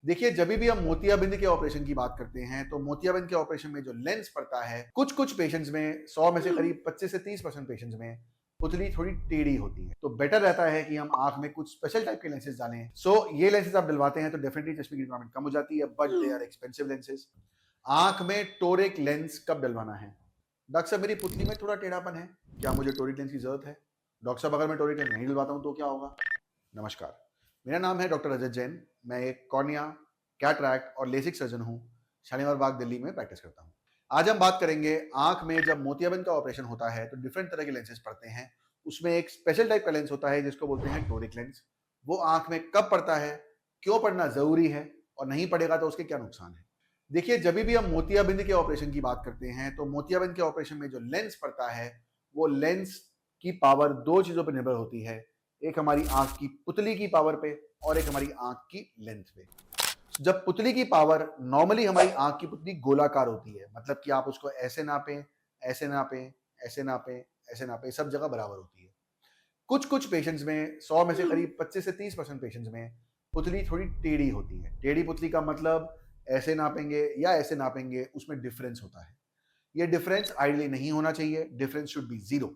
देखिए, जब भी हम मोतियाबिंद के ऑपरेशन की बात करते हैं तो मोतियाबिंद के ऑपरेशन में जो लेंस पड़ता है, कुछ कुछ पेशेंट्स में 100 में से करीब 25 से 30% पेशेंट्स में पुतली थोड़ी टेढ़ी होती है। तो बेटर रहता है कि हम आंख में कुछ स्पेशल टाइप के लेंसेज डालें। ये लेंसेज आप डलवाते हैं तो डेफिनेटली चश्मे की रिक्वायरमेंट कम हो जाती है, but they are expensive lenses. आंख में टोरिक लेंस कब डलवाना है? डॉक्टर साहब, मेरी पुतली में थोड़ा टेढ़ापन है, क्या मुझे टोरिक लेंस की जरूरत है? डॉक्टर साहब, अगर मैं टोरिक लेंस नहीं डलवाता हूं तो क्या होगा? नमस्कार, मेरा नाम है डॉक्टर रजत जैन। मैं एक कॉर्निया, कैटरैक्ट और लेसिक सर्जन हूँ। शालीमार बाग दिल्ली में प्रैक्टिस करता हूँ। आज हम बात करेंगे आंख में जब मोतियाबिंद का ऑपरेशन होता है तो डिफरेंट तरह के लेंसेज पड़ते हैं। उसमें एक स्पेशल टाइप का लेंस होता है जिसको बोलते हैं टोरिक लेंस। वो आंख में कब पड़ता है, क्यों पड़ना जरूरी है और नहीं पड़ेगा तो उसके क्या नुकसान है? देखिए, जब भी हम मोतियाबिंद के ऑपरेशन की बात करते हैं तो मोतियाबिंद के ऑपरेशन में जो लेंस पड़ता है, वो लेंस की पावर दो चीजों पर निर्भर होती है। एक हमारी आंख की पुतली की पावर पे और एक हमारी आंख की लेंथ पे। जब पुतली की पावर, नॉर्मली हमारी आंख की पुतली गोलाकार होती है, मतलब कि आप उसको ऐसे नापें, ऐसे नापें, ऐसे नापें, ऐसे नापें, सब जगह बराबर होती है। कुछ कुछ पेशेंट्स में 100 में से करीब 25 से 30% पेशेंट्स में पुतली थोड़ी टेढ़ी होती है। टेढ़ी पुतली का मतलब ऐसे नापेंगे या ऐसे नापेंगे, उसमें डिफरेंस होता है। ये डिफरेंस आइडियली नहीं होना चाहिए, difference should be zero.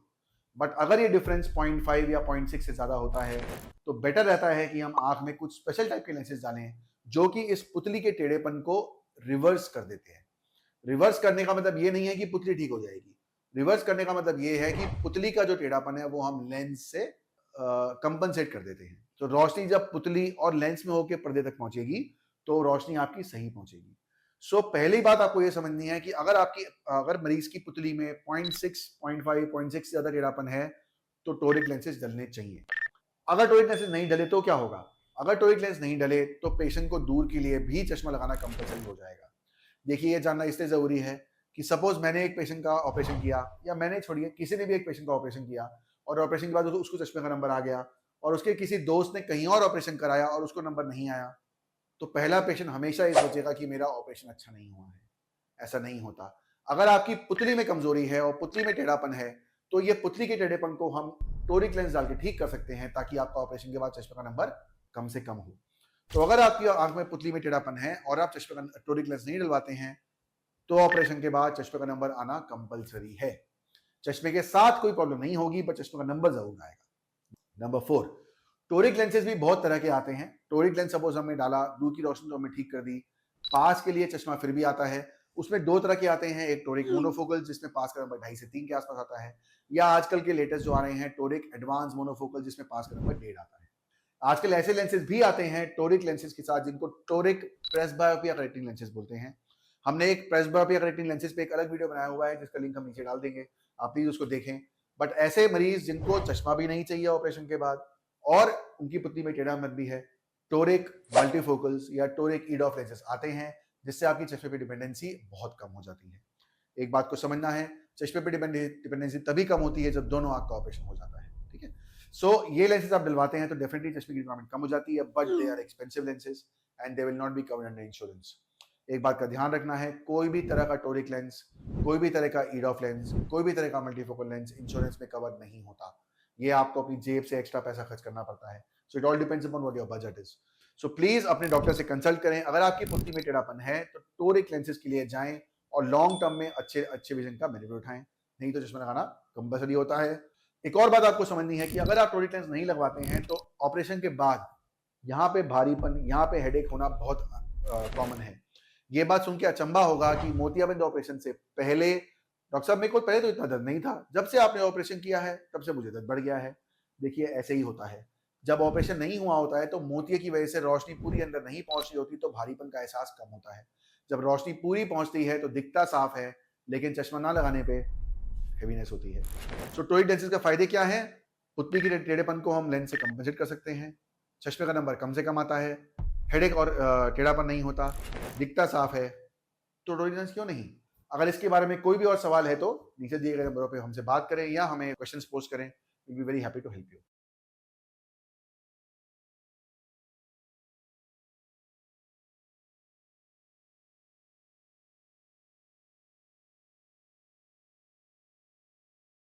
But अगर ये डिफरेंस 0.5 या 0.6 से ज्यादा होता है तो बेटर रहता है कि हम आंख में कुछ स्पेशल टाइप के लेंसेज डालें जो कि इस पुतली के टेढ़ेपन को रिवर्स कर देते हैं। रिवर्स करने का मतलब ये नहीं है कि पुतली ठीक हो जाएगी। रिवर्स करने का मतलब ये है कि पुतली का जो टेढ़ापन है वो हम लेंस से कंपनसेट कर देते हैं। तो रोशनी जब पुतली और लेंस में होकर पर्दे तक पहुंचेगी तो रोशनी आपकी सही पहुंचेगी। पहली बात आपको ये समझनी है कि अगर मरीज की पुतली में 0.6, 0.5, 0.6 से ज्यादा टेढ़ापन है तो टोरिक लेंसेज डलने चाहिए। अगर टोरिक लेंसेज नहीं डले तो क्या होगा? अगर टोरिक लेंस नहीं डले तो पेशेंट को दूर के लिए भी चश्मा लगाना कंपलसरी हो जाएगा। देखिए, ये जानना इसलिए जरूरी है कि सपोज मैंने एक पेशेंट का ऑपरेशन किया, या मैंने छोड़िए, किसी ने भी एक पेशेंट का ऑपरेशन किया और ऑपरेशन के बाद उसको चश्मे का नंबर आ गया और उसके किसी दोस्त ने कहीं और ऑपरेशन कराया और उसको नंबर नहीं आया, तो पहला पेशेंट हमेशा ये सोचेगा कि मेरा ऑपरेशन अच्छा नहीं हुआ है। ऐसा नहीं होता। अगर आपकी पुतली में कमजोरी है और पुतली में टेढ़ापन है तो ये पुतली के टेढ़ेपन को हम टोरिक लेंस डाल के ठीक कर सकते हैं ताकि आपका ऑपरेशन के बाद चश्मे का नंबर कम से कम हो। तो अगर आपकी आंख में पुतली में टेढ़ापन है और आप चश्मे का टोरिक लेंस नहीं डलवाते हैं तो ऑपरेशन के बाद चश्मे का नंबर आना कंपलसरी है। चश्मे के साथ कोई प्रॉब्लम नहीं होगी पर चश्मे का नंबर जरूर आएगा। नंबर 4, टोरिक लेंसेज भी बहुत तरह के आते हैं। टोरिक लेंस सपोज हमने डाला, दूर की रोशनी तो हमने ठीक कर दी, पास के लिए चश्मा फिर भी आता है। उसमें दो तरह के आते हैं, एक टोरिक मोनोफोकल जिसमें पास का नंबर 2.5 से 3 के आसपास आता है, या आजकल के लेटेस्ट जो आ रहे हैं टोरिक एडवांस मोनोफोकल जिसमें पास का नंबर 1.5 आता है। आजकल ऐसे लेंसेज भी आते हैं टोरिक लेंसेज के साथ जिनको टोरिक प्रेसबायोपिया करेक्टिंग लेंसेज बोलते हैं। हमने एक प्रेसबायोपिया करेक्टिंग लेंसेज पे एक अलग वीडियो बनाया हुआ है जिसका लिंक हम नीचे डाल देंगे, आप प्लीज उसको देखें। बट ऐसे मरीज जिनको चश्मा भी नहीं चाहिए ऑपरेशन के बाद और उनकी पुतली में टेढ़ापन भी है, टोरिक मल्टीफोकल्स या टोरिक ईडॉफ लेंसेज आते हैं जिससे आपकी चश्मे पे डिपेंडेंसी बहुत कम हो जाती है। एक बात को समझना है, चश्मे पे डिपेंडेंसी तभी कम होती है जब दोनों आंख का ऑपरेशन हो जाता है। ठीक है, ये लेंसेज आप डलवाते हैं तो डेफिनेटली चश्मे की रिक्वायरमेंट कम हो जाती है, but they are expensive lenses and they will not be covered under insurance. एक बात का ध्यान रखना है, कोई भी तरह का टोरिक लेंस, कोई भी तरह का ईडॉफ लेंस, कोई भी तरह का मल्टीफोकल लेंस इंश्योरेंस में कवर नहीं होता। ये आपको अपनी जेब से एक्स्ट्रा पैसा खर्च करना पड़ता है। So it all depends upon what your budget is. So please अपने डॉक्टर से कंसल्ट करें। अगर आपकी पुतली में टेढ़ापन है तो टोरिक लेंसेज के लिए जाएं और लॉन्ग टर्म में अच्छे अच्छे विजन का बेनिफिट उठाएं, नहीं तो चश्मा लगाना कंपलसरी होता है। एक और बात आपको समझनी है कि अगर आप टोरिक लेंस नहीं लगवाते हैं तो ऑपरेशन के बाद यहाँ पे भारीपन, यहाँ पे हेडेक होना बहुत कॉमन है। ये बात सुन के अचंभा होगा कि मोतियाबिंद ऑपरेशन से पहले डॉक्टर साहब मेरे को पहले तो इतना दर्द नहीं था, जब से आपने ऑपरेशन किया है तब से मुझे दर्द बढ़ गया है। देखिए, ऐसे ही होता है। जब ऑपरेशन नहीं हुआ होता है तो मोतिये की वजह से रोशनी पूरी अंदर नहीं पहुंच रही होती तो भारीपन का एहसास कम होता है। जब रोशनी पूरी पहुंचती है तो दिखता साफ है, लेकिन चश्मा ना लगाने पे हेवीनेस होती है। टोरिक लेंसेज का फायदे क्या है? पुतली के टेढ़ेपन को हम लेंस से कंपनसेट कर सकते हैं, चश्मे का नंबर कम से कम आता है, हेडेक और टेढ़ापन नहीं होता, दिखता साफ है, तो टोरिक लेंस क्यों नहीं? अगर इसके बारे में कोई भी और सवाल है तो नीचे दिए गए नंबरों पे हमसे बात करें या हमें क्वेश्चंस पोस्ट करें। Will be very happy to help you.